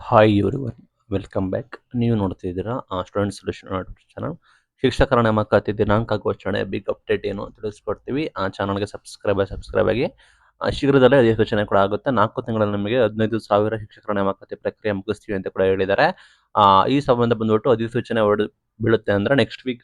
Hi everyone, welcome back. ನೀವು ನೋಡ್ತಿದ್ದೀರಾ student solution channel. ಶಿಕ್ಷಕರ ನೇಮಕಾತಿ ದಿನಾಂಕ ಘೋಷಣೆ ಬಿಗ್ ಅಪ್ಡೇಟ್ ಏನು ಅಂತ ತಿಳಿಸ್ಕೊಡ್ತೀವಿ. ಆ ಚಾನಲ್ಗೆ ಸಬ್ಸ್ಕ್ರೈಬ್ ಆಗಿ. ಶೀಘ್ರದಲ್ಲೇ ಅಧಿಸೂಚನೆ ಕೂಡ ಆಗುತ್ತೆ. 4 ತಿಂಗಳಲ್ಲಿ ನಮಗೆ 15,000 ಶಿಕ್ಷಕರ ನೇಮಕಾತಿ ಪ್ರಕ್ರಿಯೆ ಮುಗಿಸ್ತೀವಿ ಅಂತ ಕೂಡ ಹೇಳಿದ್ದಾರೆ. ಈ ಸಂಬಂಧ ಬಂದ್ಬಿಟ್ಟು ಅಧಿಸೂಚನೆ ಬೀಳುತ್ತೆ ಅಂದ್ರೆ ನೆಕ್ಸ್ಟ್ ವೀಕ್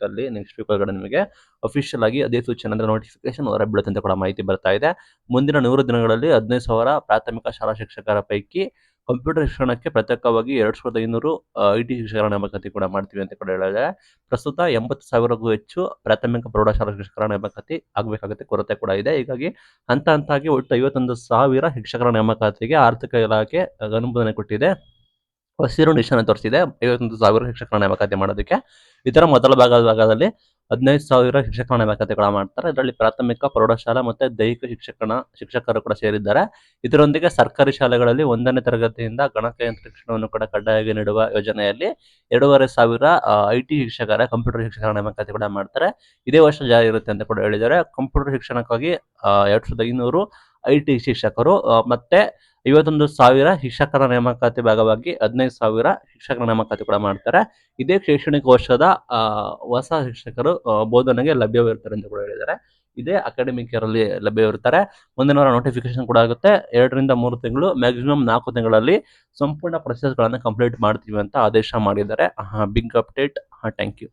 ಒಳಗಡೆ ನಿಮಗೆ ಅಫಿಷಿಯಲ್ ಆಗಿ ಅಧಿಸೂಚನೆ ಅಂದ್ರೆ ನೋಟಿಫಿಕೇಶನ್ ಹೊರ ಬೀಳುತ್ತೆ ಅಂತ ಕೂಡ ಮಾಹಿತಿ ಬರ್ತಾ ಇದೆ. ಮುಂದಿನ 100 ದಿನಗಳಲ್ಲಿ 15,000 ಪ್ರಾಥಮಿಕ ಶಾಲಾ ಶಿಕ್ಷಕರ ಪೈಕಿ ಕಂಪ್ಯೂಟರ್ ಶಿಕ್ಷಣಕ್ಕೆ ಪ್ರತ್ಯೇಕವಾಗಿ 2,500 ಐಟಿ ಶಿಕ್ಷಕರ ನೇಮಕಾತಿ ಕೂಡ ಮಾಡ್ತೀವಿ ಅಂತ ಕೂಡ ಹೇಳಿದ್ದಾರೆ. ಪ್ರಸ್ತುತ 80,000ಕ್ಕೂ ಹೆಚ್ಚು ಪ್ರಾಥಮಿಕ ಪ್ರೌಢಶಾಲಾ ಶಿಕ್ಷಕರ ನೇಮಕಾತಿ ಆಗಬೇಕಾಗುತ್ತೆ, ಕೊರತೆ ಕೂಡ ಇದೆ. ಹೀಗಾಗಿ ಹಂತವಾಗಿ ಒಟ್ಟು 51,000 ಶಿಕ್ಷಕರ ನೇಮಕಾತಿಗೆ ಆರ್ಥಿಕ ಇಲಾಖೆ ಅನುಮೋದನೆ ಕೊಟ್ಟಿದೆ. ಹಸಿರು ನಿಶಾನೆ ತೋರಿಸಿದೆ 51,000 ಶಿಕ್ಷಕರ ನೇಮಕಾತಿ ಮಾಡೋದಕ್ಕೆ. ಇದರ ಮೊದಲ ಭಾಗದಲ್ಲಿ 15,000 ಶಿಕ್ಷಕರ ನೇಮಕಾತಿಗಳ ಮಾಡ್ತಾರೆ. ಇದರಲ್ಲಿ ಪ್ರಾಥಮಿಕ ಪ್ರೌಢಶಾಲಾ ಮತ್ತೆ ದೈಹಿಕ ಶಿಕ್ಷಕರು ಕೂಡ ಸೇರಿದ್ದಾರೆ. ಇದರೊಂದಿಗೆ ಸರ್ಕಾರಿ ಶಾಲೆಗಳಲ್ಲಿ 1ನೇ ತರಗತಿಯಿಂದ ಗಣಕಯಂತ್ರ ಶಿಕ್ಷಣವನ್ನು ಕೂಡ ಕಡ್ಡಾಯವಾಗಿ ನೀಡುವ ಯೋಜನೆಯಲ್ಲಿ 2,500 ಐಟಿ ಶಿಕ್ಷಕರ ಕಂಪ್ಯೂಟರ್ ಶಿಕ್ಷಕರ ನೇಮಕಾತಿ ಕೂಡ ಮಾಡ್ತಾರೆ. ಇದೇ ವರ್ಷ ಜಾರಿ ಇರುತ್ತೆ ಅಂತ ಕೂಡ ಹೇಳಿದ್ದಾರೆ. ಕಂಪ್ಯೂಟರ್ ಶಿಕ್ಷಣಕ್ಕಾಗಿ 2,500 ಐಟಿ ಶಿಕ್ಷಕರು ಮತ್ತೆ 51,000 ಶಿಕ್ಷಕರ ನೇಮಕಾತಿ ಭಾಗವಾಗಿ 15,000 ಶಿಕ್ಷಕರ ನೇಮಕಾತಿ ಕೂಡ ಮಾಡ್ತಾರೆ. ಇದೇ ಶೈಕ್ಷಣಿಕ ವರ್ಷದ ಹೊಸ ಶಿಕ್ಷಕರು ಬೋಧನೆಗೆ ಲಭ್ಯವಿರ್ತಾರೆ ಅಂತ ಕೂಡ ಹೇಳಿದ್ದಾರೆ. ಇದೇ ಅಕಾಡೆಮಿಕ್ ಇಯರ್ ಅಲ್ಲಿ ಲಭ್ಯವಿರ್ತಾರೆ. ಮುಂದಿನ ವಾರ ನೋಟಿಫಿಕೇಶನ್ ಕೂಡ ಆಗುತ್ತೆ. 2 ರಿಂದ 3 ತಿಂಗಳು, ಮ್ಯಾಕ್ಸಿಮಮ್ 4 ತಿಂಗಳಲ್ಲಿ ಸಂಪೂರ್ಣ ಪ್ರೊಸೆಸ್ಗಳನ್ನು ಕಂಪ್ಲೀಟ್ ಮಾಡ್ತೀವಿ ಅಂತ ಆದೇಶ ಮಾಡಿದ್ದಾರೆ. Big update. Thank you.